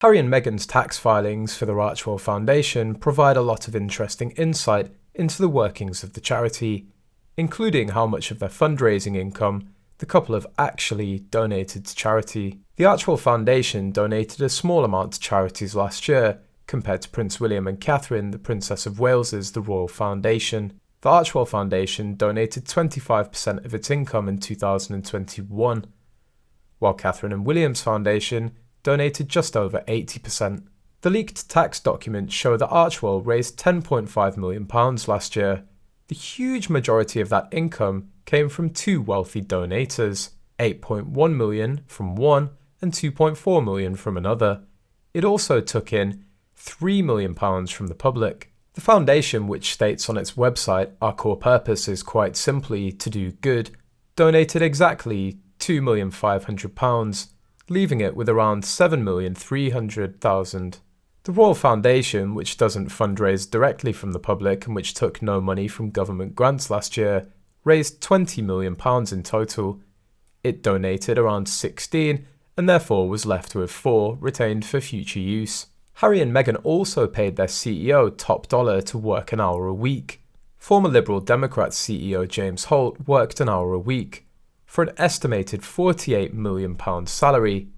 Harry and Meghan's tax filings for the Archewell Foundation provide a lot of interesting insight into the workings of the charity, including how much of their fundraising income the couple have actually donated to charity. The Archewell Foundation donated a small amount to charities last year, compared to Prince William and Catherine, the Princess of Wales's The Royal Foundation. The Archewell Foundation donated 25% of its income in 2021, while Catherine and William's Foundation donated just over 80%. The leaked tax documents show that Archewell raised £10.5 million last year. The huge majority of that income came from two wealthy donators, £8.1 million from one and £2.4 million from another. It also took in £3 million from the public. The foundation, which states on its website our core purpose is quite simply to do good, donated exactly £2,500,000, leaving it with around £7,300,000. The Royal Foundation, which doesn't fundraise directly from the public and which took no money from government grants last year, raised £20 million in total. It donated around 16 and therefore was left with 4 retained for future use. Harry and Meghan also paid their CEO top dollar to work an hour a week. Former Liberal Democrat CEO James Holt worked an hour a week for an estimated £48 million salary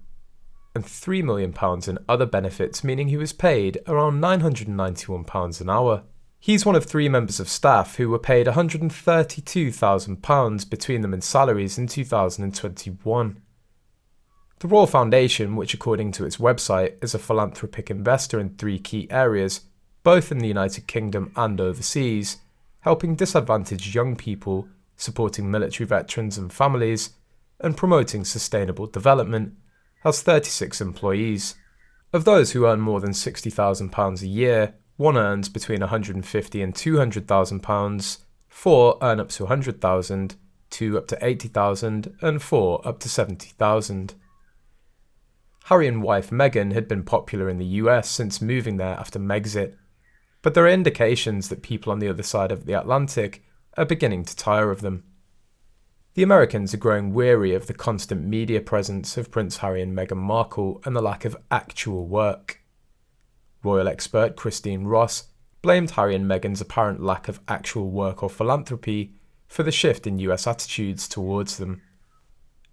and £3 million in other benefits, meaning he was paid around £991 an hour. He's one of 3 members of staff who were paid £132,000 between them in salaries in 2021. The Royal Foundation, which according to its website is a philanthropic investor in 3 key areas, both in the United Kingdom and overseas, helping disadvantaged young people, supporting military veterans and families, and promoting sustainable development, has 36 employees. Of those who earn more than £60,000 a year, 1 earns between £150,000 and £200,000, 4 earn up to £100,000, 2 up to £80,000, and 4 up to £70,000. Harry and wife Meghan had been popular in the US since moving there after Megxit, but there are indications that people on the other side of the Atlantic are beginning to tire of them. The Americans are growing weary of the constant media presence of Prince Harry and Meghan Markle and the lack of actual work. Royal expert Christine Ross blamed Harry and Meghan's apparent lack of actual work or philanthropy for the shift in US attitudes towards them.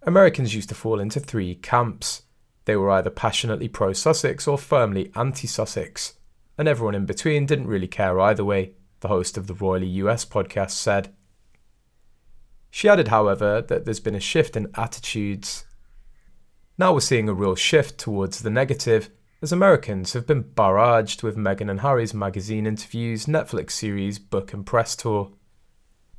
Americans used to fall into 3 camps. They were either passionately pro-Sussex or firmly anti-Sussex, and everyone in between didn't really care either way, the host of the Royally US podcast said. She added, however, that there's been a shift in attitudes. Now we're seeing a real shift towards the negative, as Americans have been barraged with Meghan and Harry's magazine interviews, Netflix series, book and press tour.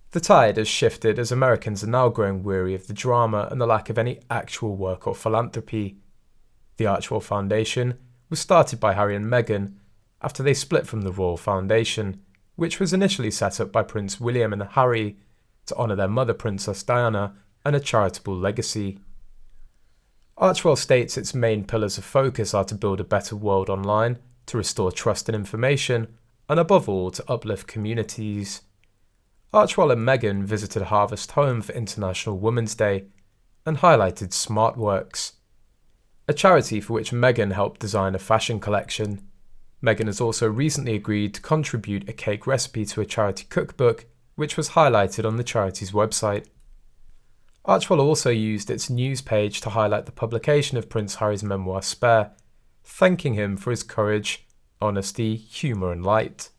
The tide has shifted as Americans are now growing weary of the drama and the lack of any actual work or philanthropy. The Archewell Foundation was started by Harry and Meghan after they split from the Royal Foundation, which was initially set up by Prince William and Harry to honour their mother Princess Diana and a charitable legacy. Archewell states its main pillars of focus are to build a better world online, to restore trust in information, and above all to uplift communities. Archewell and Meghan visited Harvest Home for International Women's Day and highlighted SmartWorks, a charity for which Meghan helped design a fashion collection. Meghan has also recently agreed to contribute a cake recipe to a charity cookbook, which was highlighted on the charity's website. Archewell also used its news page to highlight the publication of Prince Harry's memoir Spare, thanking him for his courage, honesty, humour and light.